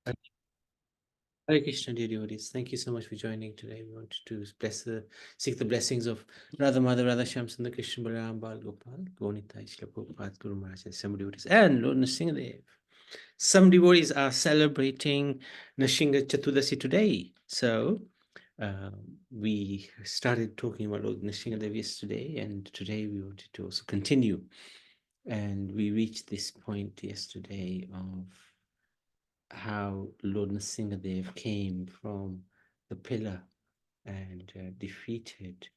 Hare Krishna, dear devotees. Thank you so much for joining today. We want to seek the blessings of Radha Madhava, Radha Shyam Sundar, Krishna Balaram, Bal Gopal, Gonita, Ishla Prabhupada, Guru Maharaj, and some devotees, and Lord Narasimhadev. Some devotees are celebrating Nrsimha Chaturdasi today. So we started talking about Lord Nrsimhadev yesterday, and today we wanted to also continue. And we reached this point yesterday of how Lord Narasimhadev came from the pillar and defeated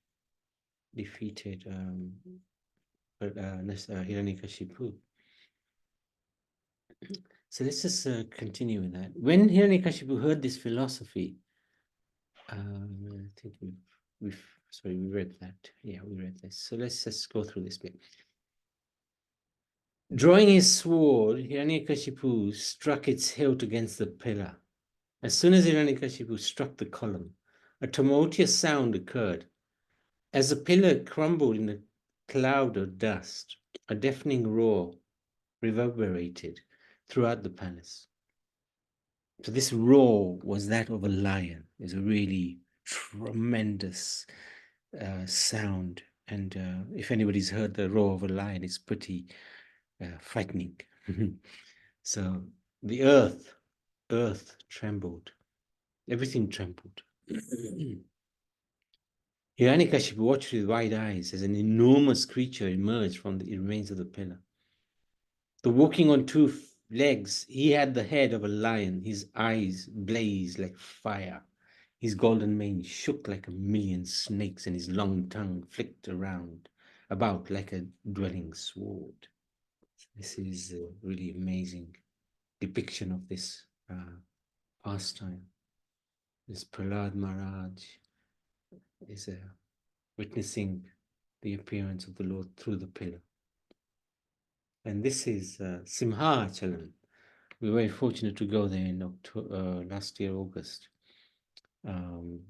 Hiranyakashipu. So let's just continue with that. When Hiranyakashipu heard this philosophy, I think we read that. Yeah, we read this. So let's just go through this bit. Drawing his sword, Hiranyakashipu struck its hilt against the pillar. As soon as Hiranyakashipu struck the column, a tumultuous sound occurred. As the pillar crumbled in a cloud of dust, a deafening roar reverberated throughout the palace. So this roar was that of a lion. It's a really tremendous sound. And if anybody's heard the roar of a lion, it's pretty frightening. So the earth trembled. Everything trembled. Hiranyakashipu watched with wide eyes as an enormous creature emerged from the remains of the pillar. Though walking on two legs, he had the head of a lion. His eyes blazed like fire. His golden mane shook like a million snakes, and his long tongue flicked about like a dwelling sword. This is a really amazing depiction of this pastime. This Prahlad Maharaj is witnessing the appearance of the Lord through the pillar. And this is Simhachalam. We were very fortunate to go there in last year, August.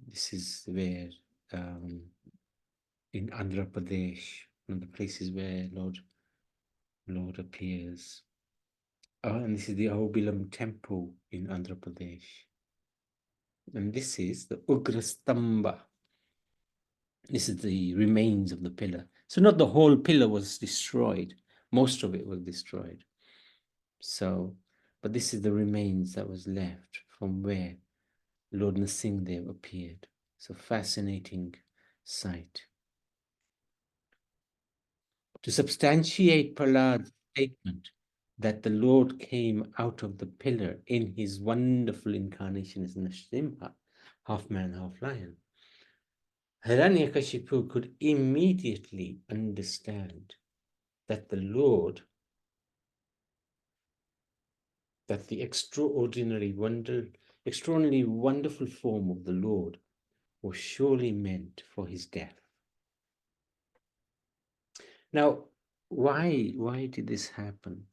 This is where, in Andhra Pradesh, one of the places where Lord appears. And this is the Ahobilam temple in Andhra Pradesh. And this is the Ugrastamba. This is the remains of the pillar. So not the whole pillar was destroyed. Most of it was destroyed. So, but this is the remains that was left from where Lord Narasimhadev appeared. So fascinating sight. To substantiate Prahlad's statement that the Lord came out of the pillar in his wonderful incarnation as Narasimha, half man, half lion, Hiranyakashipu could immediately understand that the extraordinarily wonderful form of the Lord was surely meant for his death. Now, why did this happen?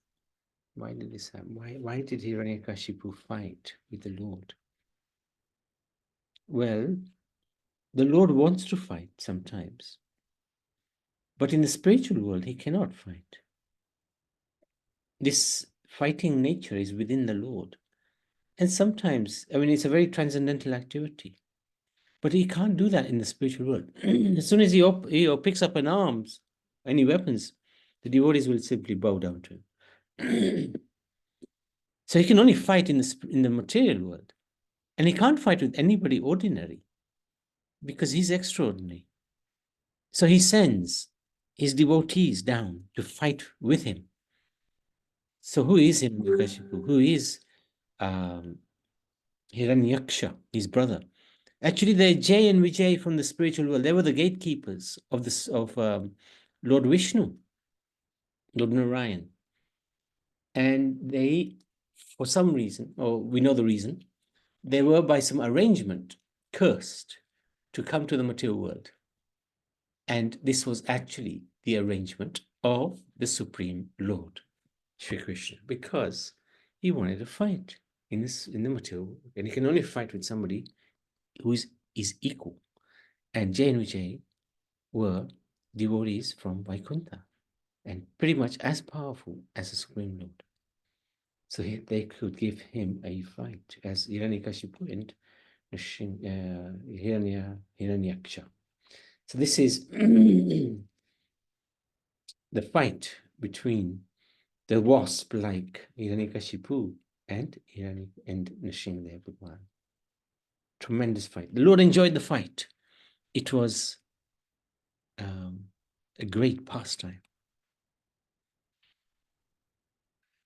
Why did this happen? Why did Hiranyakashipu fight with the Lord? Well, the Lord wants to fight sometimes, but in the spiritual world, he cannot fight. This fighting nature is within the Lord. And sometimes, I mean, it's a very transcendental activity, but he can't do that in the spiritual world. As soon as he picks up an arms, any weapons, the devotees will simply bow down to him. So he can only fight in the material world. And he can't fight with anybody ordinary because he's extraordinary. So he sends his devotees down to fight with him. So who is Hiranyakashipu? Who is Hiranyaksha, his brother? Actually, they're Jay and Vijay from the spiritual world. They were the gatekeepers of Lord Vishnu, Lord Narayan. And they, for some reason, or we know the reason, they were by some arrangement cursed to come to the material world. And this was actually the arrangement of the Supreme Lord, Sri Krishna, because he wanted to fight in the material world. And he can only fight with somebody who is equal. And Jay and Vijay were devotees from Vaikuntha and pretty much as powerful as the Supreme Lord. so they could give him a fight as Hiranyakashipu and Hiranyaksha. So this is the fight between the wasp-like Hiranyakashipu and Nrsimhadev Bhagwan. Tremendous fight. The Lord enjoyed the fight. It was a great pastime.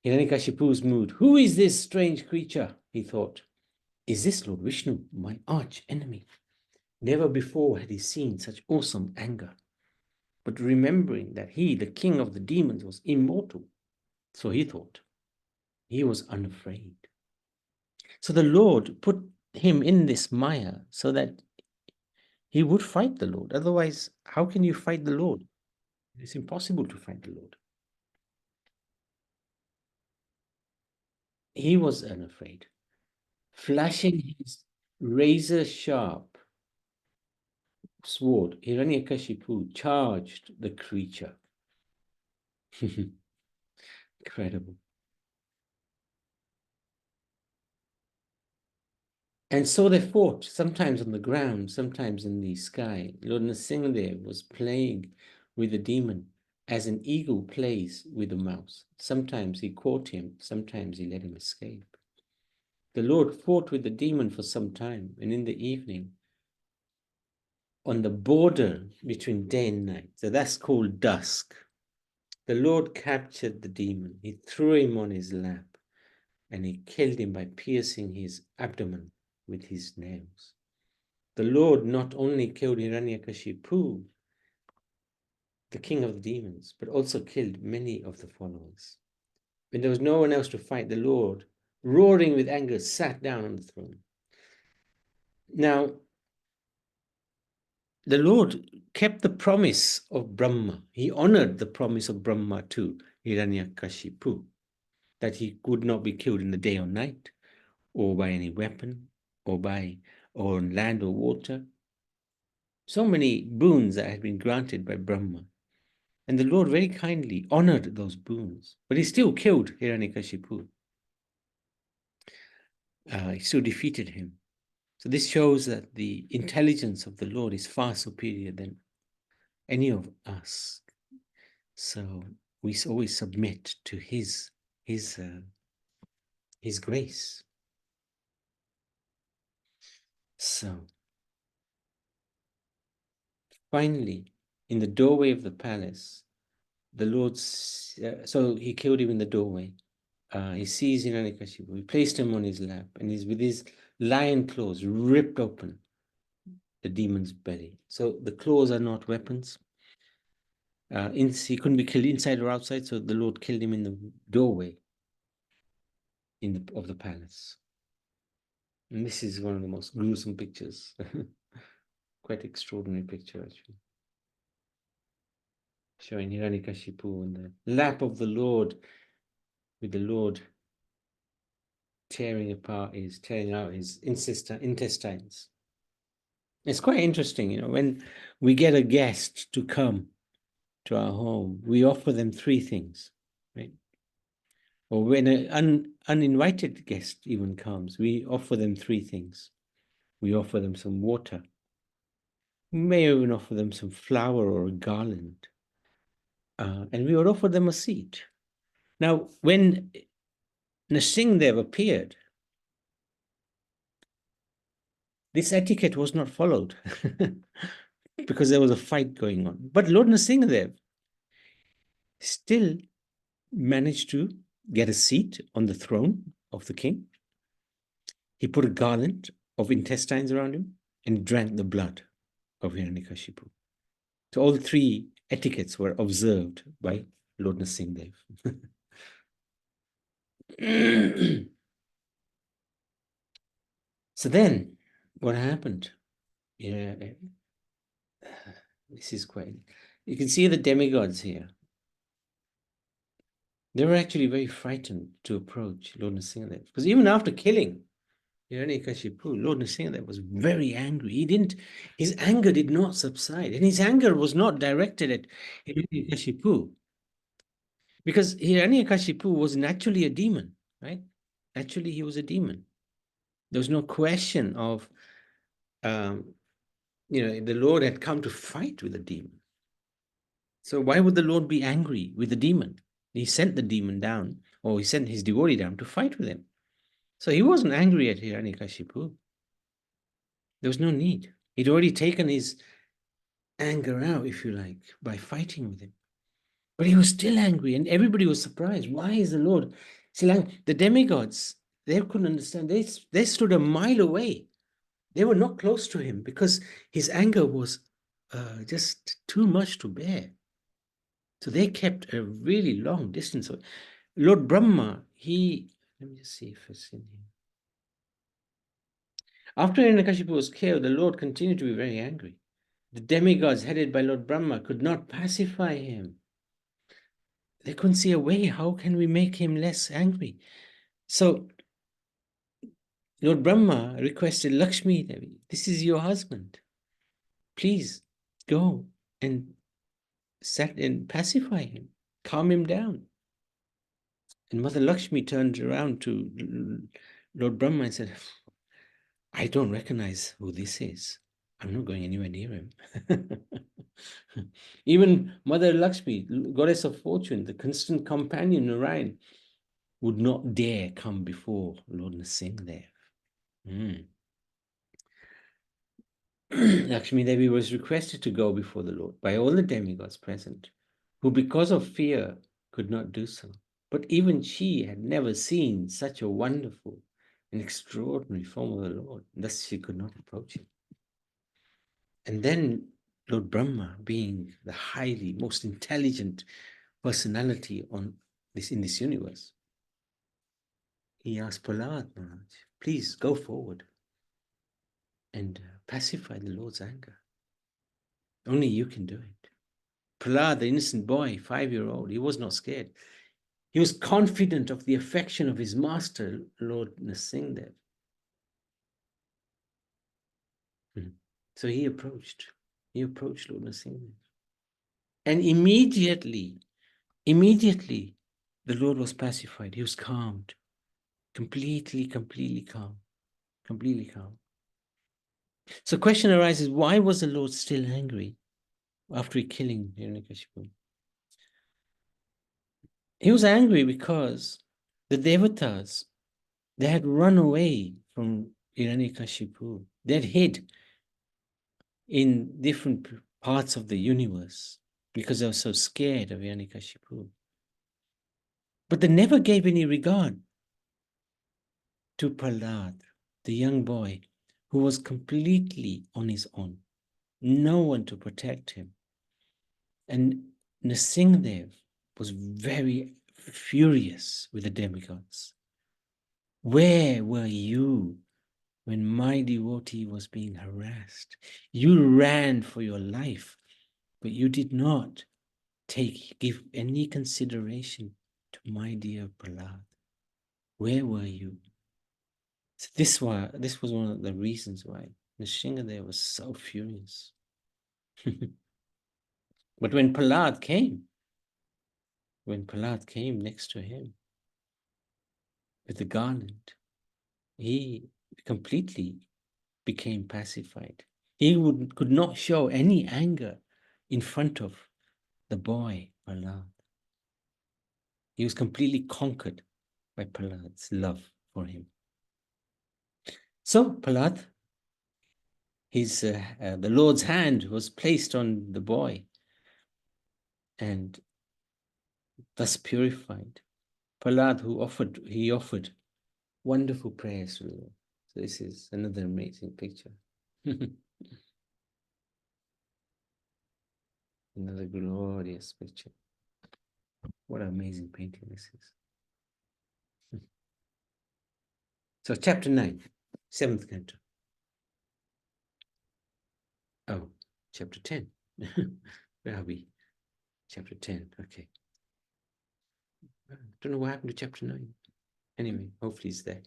Hiranyakashipu's mood. Who is this strange creature? He thought. Is this Lord Vishnu, my arch enemy? Never before had he seen such awesome anger. But remembering that he, the king of the demons, was immortal, so he thought, he was unafraid. So the Lord put him in this Maya so that he would fight the Lord. Otherwise, how can you fight the Lord? It's impossible to fight the Lord. He was unafraid. Flashing his razor-sharp sword, Hiranyakashipu charged the creature. Incredible. And so they fought, sometimes on the ground, sometimes in the sky. Lord Narasimhadev was playing with the demon as an eagle plays with a mouse. Sometimes he caught him, sometimes he let him escape. The Lord fought with the demon for some time, and in the evening, on the border between day and night, so that's called dusk, the Lord captured the demon. He threw him on his lap, and he killed him by piercing his abdomen with his nails. The Lord not only killed Hiranyakashipu, the king of the demons, but also killed many of the followers. When there was no one else to fight, the Lord, roaring with anger, sat down on the throne. Now, the Lord kept the promise of Brahma. He honored the promise of Brahma to Hiranyakashipu, that he would not be killed in the day or night, or by any weapon, or on land or water. So many boons that had been granted by Brahma. And the Lord very kindly honored those boons. But he still killed Hiranyakashipu. He still defeated him. So this shows that the intelligence of the Lord is far superior than any of us. So we always submit to his grace. So finally, in the doorway of the palace, the Lord, so he killed him in the doorway. He sees Hiranyakashipu. He placed him on his lap, and he's with his lion claws ripped open the demon's belly. So the claws are not weapons. He couldn't be killed inside or outside, so the Lord killed him in the doorway of the palace. And this is one of the most gruesome pictures. Quite extraordinary picture, actually. Showing Hiranyakashipu on the lap of the Lord, with the Lord tearing out his intestines. It's quite interesting, when we get a guest to come to our home, we offer them three things, right? Or when an uninvited guest even comes, we offer them three things. We offer them some water. We may even offer them some flower or a garland. And we would offer them a seat. Now, when Narasimhadev appeared, this etiquette was not followed because there was a fight going on. But Lord Narasimhadev still managed to get a seat on the throne of the king. He put a garland of intestines around him and drank the blood of Hiranyakashipu. So all three etiquettes were observed by Lord Narasimhadev. So then, what happened? Yeah, this is quite. You can see the demigods here. They were actually very frightened to approach Lord Narasimhadev, because even after killing Hiranyakashipu, Lord Narasimhadev was very angry. His anger did not subside, and his anger was not directed at Hiranyakashipu, because Hiranyakashipu was naturally a demon. right? Actually, he was a demon. There was no question of, the Lord had come to fight with the demon. So why would the Lord be angry with the demon? He sent the demon down, or he sent his devotee down to fight with him. So he wasn't angry at Hiranyakashipu. There was no need. He'd already taken his anger out, if you like, by fighting with him. But he was still angry, and everybody was surprised. Why is the Lord? See, like the demigods, they couldn't understand. They stood a mile away. They were not close to him because his anger was just too much to bear. So they kept a really long distance. Lord Brahma, let me just see if it's in here. After Hiranyakashipu was killed, the Lord continued to be very angry. The demigods headed by Lord Brahma could not pacify him. They couldn't see a way. How can we make him less angry? So Lord Brahma requested Lakshmi Devi, this is your husband. Please go and pacify him, calm him down. And Mother Lakshmi turned around to Lord Brahma and said, I don't recognize who this is. I'm not going anywhere near him. Even Mother Lakshmi, goddess of fortune, the constant companion Narayan, would not dare come before Lord Narasimhadeva. Lakshmi Devi was requested to go before the Lord by all the demigods present, who because of fear could not do so. But even she had never seen such a wonderful and extraordinary form of the Lord, thus she could not approach him. And then Lord Brahma, being the highly, most intelligent personality in this universe, he asked Prahlad Maharaj, please go forward and pacify the Lord's anger. Only you can do it. Prahlad, the innocent boy, 5-year-old, he was not scared. He was confident of the affection of his master, Lord Narasimhadev. So he approached Lord Narasimhadev. And immediately, the Lord was pacified. He was calmed, completely calm. So question arises, why was the Lord still angry after killing Hiranyakashipu? He was angry because the devatas, they had run away from Hiranyakashipu. They had hid in different parts of the universe because they were so scared of Hiranyakashipu. But they never gave any regard to Prahlad, the young boy who was completely on his own. No one to protect him. And Narasimhadev was very furious with the demigods. Where were you when my devotee was being harassed? You ran for your life, but you did not give any consideration to my dear Prahlad. Where were you? So this was one of the reasons why Narasimhadev was so furious. But when Prahlad came next to him with the garland, he completely became pacified. He could not show any anger in front of the boy, Prahlad. He was completely conquered by Prahlad's love for him. So Prahlad, the Lord's hand was placed on the boy and thus purified. Prahlad, he offered wonderful prayers to the Lord. So this is another amazing picture. Another glorious picture. What an amazing painting this is. So chapter 9, 7th canto. Oh, chapter 10. Where are we? Chapter 10, okay. I don't know what happened to chapter 9. Anyway, hopefully it's there.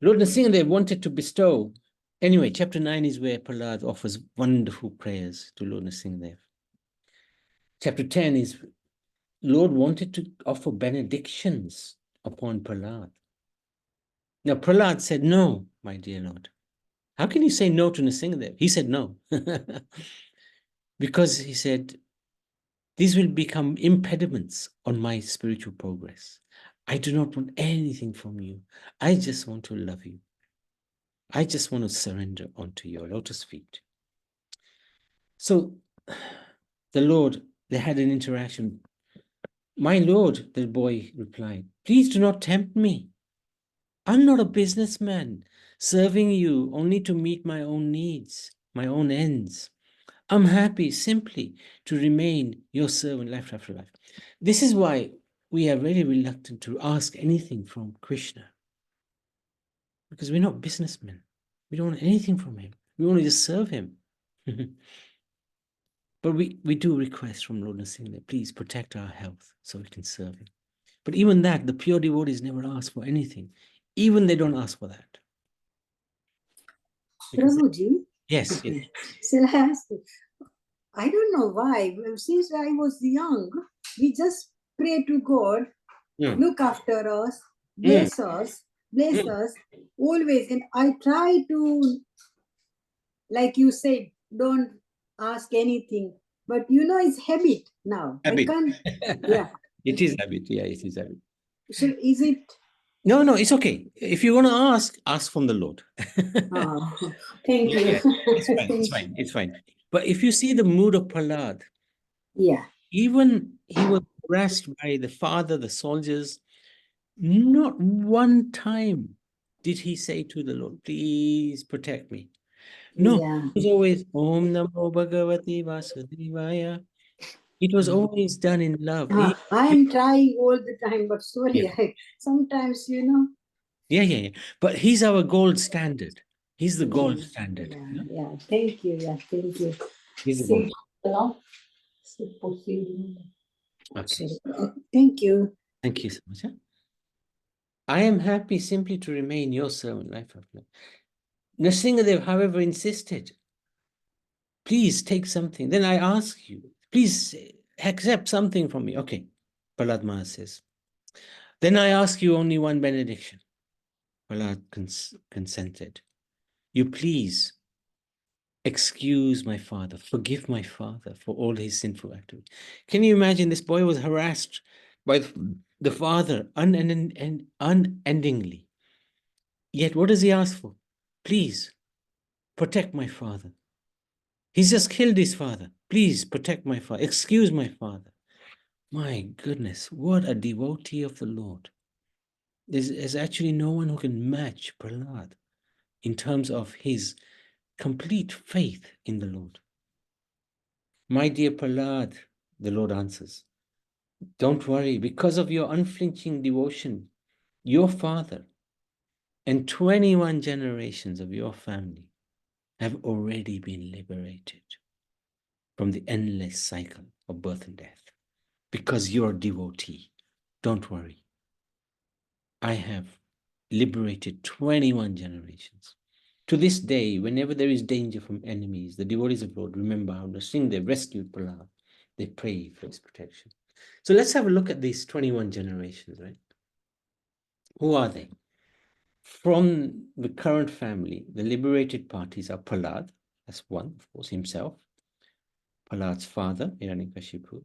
Lord Narasimhadev wanted to bestow. Anyway, chapter 9 is where Prahlad offers wonderful prayers to Lord Narasimhadev. Chapter 10 is Lord wanted to offer benedictions upon Prahlad. Now, Prahlad said, no, my dear Lord. How can you say no to Narasimhadev? He said no. Because he said, these will become impediments on my spiritual progress. I do not want anything from you. I just want to love you. I just want to surrender onto your lotus feet. So the Lord, they had an interaction. My Lord, the boy replied, please do not tempt me. I'm not a businessman serving you only to meet my own needs, my own ends. I'm happy simply to remain your servant life after life. This is why we are very reluctant to ask anything from Krishna, because we're not businessmen. We don't want anything from him. We want to just serve him. But we do request from Lord Narasimha, please protect our health so we can serve him. But even that, the pure devotees never ask for anything. Even they don't ask for that. Prabhuji, Yes, yes. shall I ask you? I don't know why. Since I was young, we just pray to God, look after us, bless us, always. And I try to, like you said, don't ask anything. But it's habit now. Habit. I can't, yeah. It is habit. Yeah, it is habit. So is it? No, it's okay. If you want to ask from the Lord. Thank you. Yeah, it's fine. But if you see the mood of Prahlad, Yeah. even he was harassed by the father, the soldiers, not one time did he say to the Lord, please protect me. No, Yeah. it was always Om Namo Bhagavati Vasudevaya. It was always done in love. I am trying all the time, but sorry, Yeah. sometimes, Yeah. But he's our gold standard. He's the gold standard. Yeah. Thank you. Yeah, thank you. He's the gold. Okay. Thank you. Thank you so much. I am happy simply to remain your servant life after life. Narasimhadev, however, insisted, please take something. Then I ask you, please accept something from me. Okay, Prahlad Maharaj says. Then I ask you only one benediction. Prahlad consented. You please excuse my father, forgive my father for all his sinful activity. Can you imagine this boy was harassed by the father unendingly? Yet what does he ask for? Please protect my father. He's just killed his father. Please protect my father. Excuse my father. My goodness, what a devotee of the Lord. There's actually no one who can match Prahlad in terms of his complete faith in the Lord. My dear Prahlad, the Lord answers, don't worry, because of your unflinching devotion, your father and 21 generations of your family have already been liberated from the endless cycle of birth and death. Because you're a devotee, don't worry. I have liberated 21 generations. To this day, whenever there is danger from enemies, the devotees of Lord remember how Narasimhadev rescued Prahlad. They pray for his protection. So let's have a look at these 21 generations, right? Who are they? From the current family, the liberated parties are Prahlad, that's one, of course, himself. Prahlad's father, Hiranyakashipu.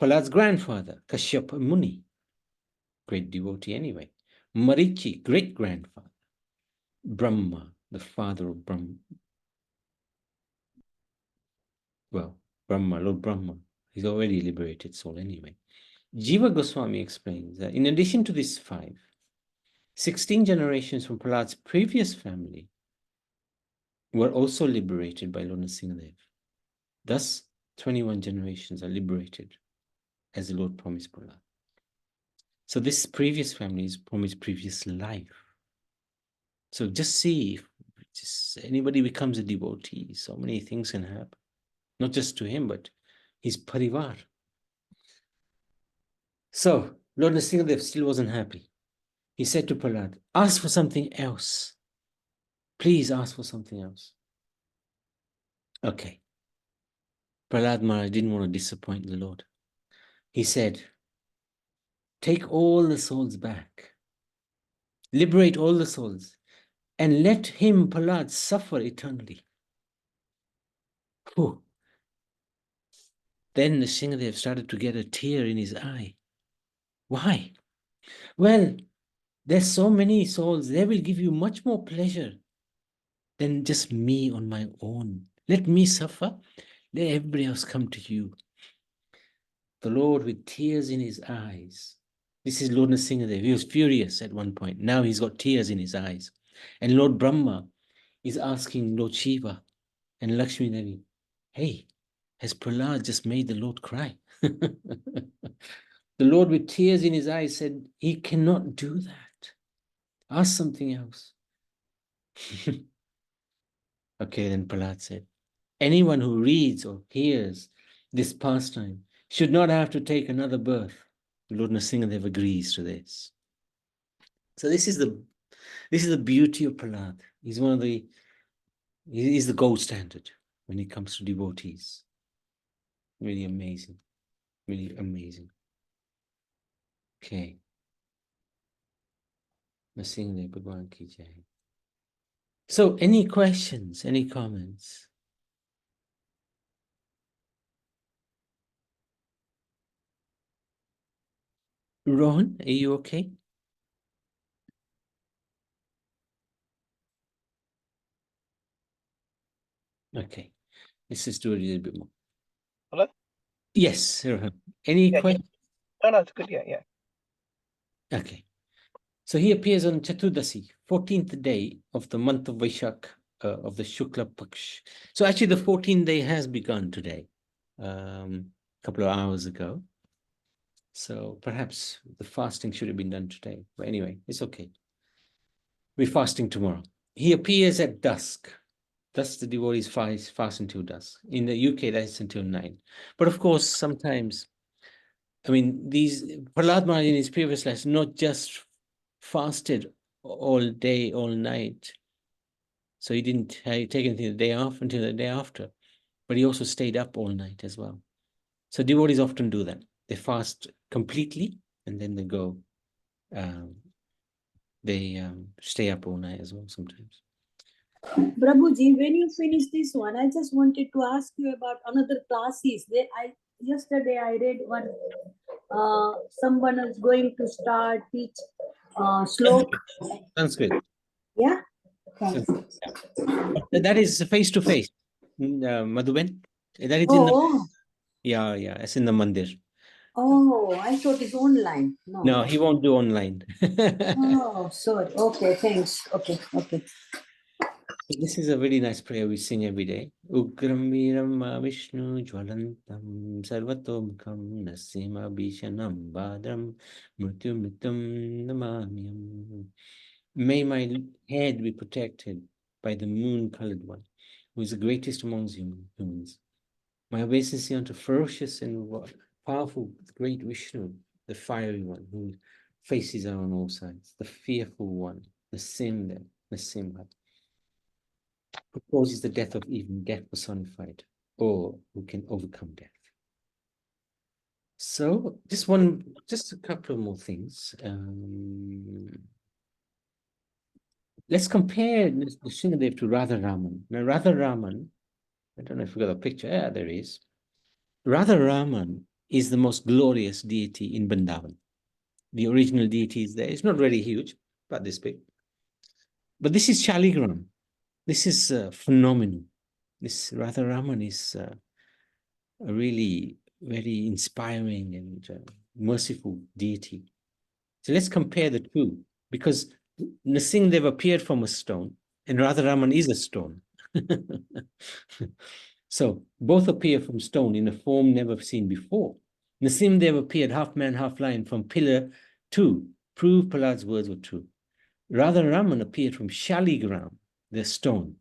Prahlad's grandfather, Kashyapa Muni, great devotee anyway. Marichi, great-grandfather. Brahma, the father of Brahma. Well, Brahma, Lord Brahma, he's already a liberated soul anyway. Jiva Goswami explains that in addition to these 5, 16 generations from Prahlad's previous family were also liberated by Lord Narasimhadev. Thus, 21 generations are liberated as the Lord promised Prahlad. So this previous family is promised previous life. So just see if anybody becomes a devotee, so many things can happen. Not just to him, but his parivar. So Lord Narasimhadev still wasn't happy. He said to Prahlad, ask for something else. Please ask for something else. Okay. Prahlad Maharaj didn't want to disappoint the Lord. He said, take all the souls back, liberate all the souls, and let him, Prahlad, suffer eternally. Whew. Then Narasimhadev started to get a tear in his eye. Why? Well, there's so many souls, they will give you much more pleasure than just me on my own. Let me suffer, let everybody else come to you. The Lord, with tears in his eyes, this is Lord Narasimhadev. He was furious at one point. Now he's got tears in his eyes. And Lord Brahma is asking Lord Shiva and Lakshmi Devi, hey, has Prahlad just made the Lord cry? The Lord, with tears in his eyes, said, he cannot do that. Ask something else. Okay, then Prahlad said, anyone who reads or hears this pastime should not have to take another birth. Lord Narasimhadev agrees to this. So this is the beauty of Prahlad. He's the gold standard when it comes to devotees. Really amazing. Really amazing. Okay. Narasimhadev Bhagwan ki jai. So any questions, any comments? Rohan, are you okay? Okay. Let's just do a little bit more. Hello? Yes, Rohan. Any questions? No, it's good. Yeah. Okay. So he appears on Chaturdasi, 14th day of the month of Vaishak, of the Shukla Paksh. So actually the 14th day has begun today, a couple of hours ago. So perhaps the fasting should have been done today. But anyway, it's okay. We're fasting tomorrow. He appears at dusk. Thus the devotees fast until dusk. In the UK, that's until 9. But of course, sometimes, I mean, Prahlad Maharaj in his previous life not just fasted all day, all night. So he didn't take anything the day off until the day after. But he also stayed up all night as well. So devotees often do that. They fast completely and then they go, stay up all night as well sometimes. Prabhuji, when you finish this one, I just wanted to ask you about another classes. Yesterday I read one. Someone is going to start teach slow. Sanskrit. Yeah. Thanks. That is face to face. Madhuben. That is in the. Yeah. It's in the mandir. Oh, I thought it's online. No, he won't do online. Oh, sorry. Okay, thanks. Okay. This is a very nice prayer we sing every day. Ugram Viram Vishnu Jwalantam Sarvatomkam Nasima Bhishanam Badram Mrityum Namamyam. May my head be protected by the moon-colored one, who is the greatest amongst humans. My obeisance unto ferocious and powerful great Vishnu, the fiery one, who faces are on all sides, the fearful one, the Simha, who causes the death of even death personified, or who can overcome death. So just a couple of more things. Let's compare Narasimhadev to Radharaman. Now Radharaman, I don't know if we got a picture. Yeah, there is. Radharaman is the most glorious deity in Vrindavan. The original deity is there. It's not very huge, but this big. But this is Shaligram. This is phenomenal. This Radharaman is a really very inspiring and merciful deity. So let's compare the two, because Narasimhadev appeared from a stone and Radharaman is a stone. So both appear from stone in a form never seen before. Narasimhadev appeared half man, half lion from pillar 2. Prove Prahlad's words were true. Radharaman appeared from Shaligram, the stone,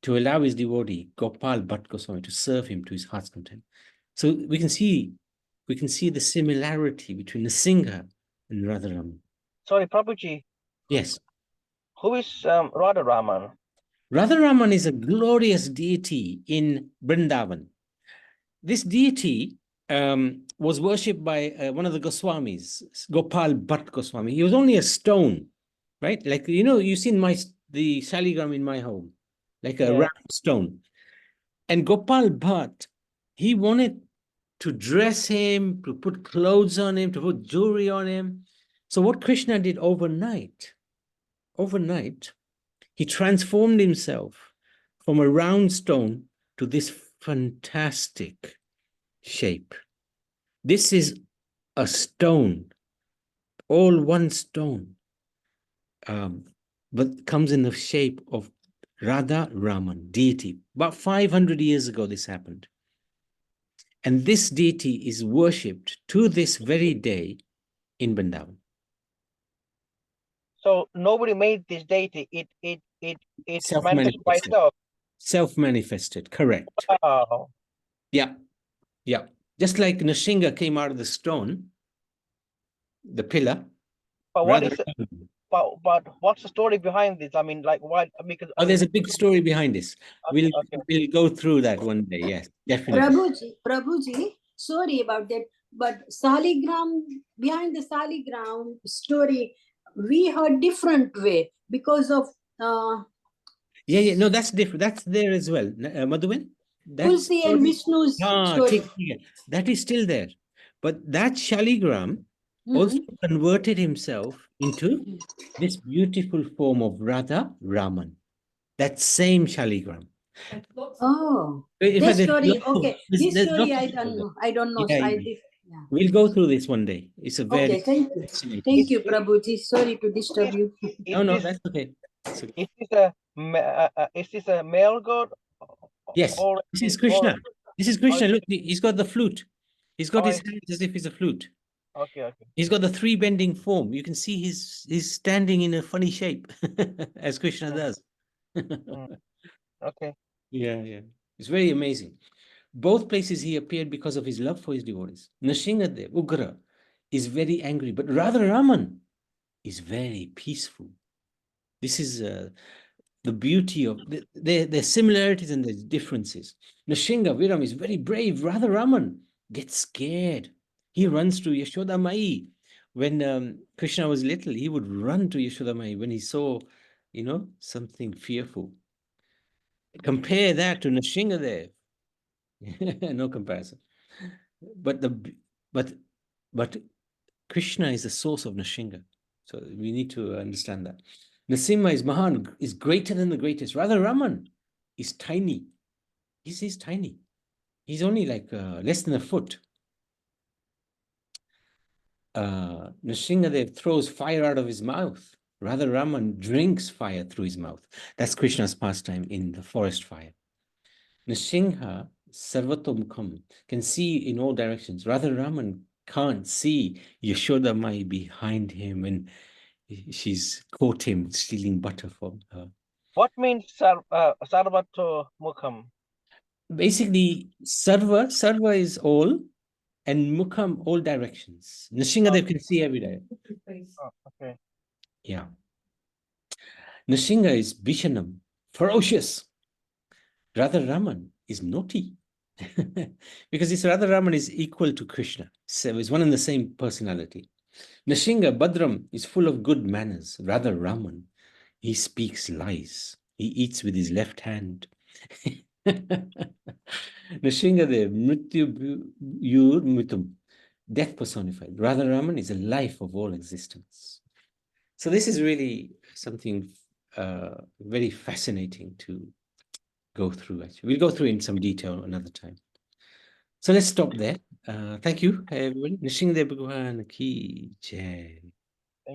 to allow his devotee, Gopal Bhatt Goswami, to serve him to his heart's content. So we can see the similarity between Narasimha and Radharaman. Sorry, Prabhuji. Yes. Who is Radharaman? Radharaman is a glorious deity in Vrindavan. This deity was worshipped by one of the Goswamis, Gopal Bhatt Goswami. He was only a stone, right? Like, you know, you've seen the shaligram in my home, like a round stone. And Gopal Bhatt, he wanted to dress him, to put clothes on him, to put jewelry on him. So what Krishna did overnight, he transformed himself from a round stone to this fantastic shape. This is a stone, all one stone, but comes in the shape of Radha Raman, deity. About 500 years ago, this happened. And this deity is worshipped to this very day in Vrindavan. So nobody made this deity. It manifested by Self-manifested. itself. Self-manifested, correct. Wow. Yeah, yeah. Just like Nrsimha came out of the stone, the pillar. But what is it? But what's the story behind this? I mean, like why? Because there's a big story behind this. Okay, We'll go through that one day. Yes, definitely. Prabhuji, sorry about that. But Saligram, behind the Saligram story, we heard different way because of Yeah, no, that's different. That's there as well. Madhuben? Tulsi and Vishnu's story. That is still there. But that Shaligram also converted himself into this beautiful form of Radha Raman. That same Shaligram. Oh, In this fact, story. Okay, this there's story lots I of don't stories. know. I don't know. Yeah, Yeah. We'll go through this one day. It's a very Okay, thank you. Thank you, Prabhuji. Sorry to disturb you. No, that's okay. Is this a male god? Yes, Or this is Krishna. This is Krishna. Look, he's got the flute. He's got Oh, his hands as if he's a flute. Okay. He's got the three bending form. You can see he's standing in a funny shape, as Krishna does. Okay. Yeah. It's very amazing. Both places he appeared because of his love for his devotees. Nrsimhadev, Ugra, is very angry, but Radha Raman is very peaceful. This is the beauty of their similarities and their differences. Nrsimha Viram is very brave. Radha Raman gets scared. He runs to Yashoda Mai. When Krishna was little, he would run to Yashoda Mai when he saw, something fearful. Compare that to Nrsimhadev. No comparison. But Krishna is the source of Nrsimha. So we need to understand that. Nrsimha is Mahan, is greater than the greatest. Radha Raman is tiny. He's tiny. He's only like less than a foot. Nrsimhadev throws fire out of his mouth. Radha Raman drinks fire through his mouth. That's Krishna's pastime in the forest fire. Nrsimha Sarvatomkham can see in all directions. Radha Raman can't see Yashoda Mai behind him and she's caught him stealing butter from her. What means Sarvato Mukham? Basically, Sarva is all, and Mukham, all directions. Nrsimhadev can see every day. Okay. Yeah. Nrsimha is Bishanam, ferocious. Radha Raman is naughty. Because this Radha Raman is equal to Krishna. So it's one and the same personality. Nrsimha Badram is full of good manners. Radha Raman, he speaks lies. He eats with his left hand. Nrsimhadev, Mrityu Yur Mitum, death personified. Radha Raman is the life of all existence. So this is really something very fascinating to go through. Actually, we'll go through in some detail another time. So let's stop there. Thank you, everyone. Nrsimhadev Bhagwan ki jai.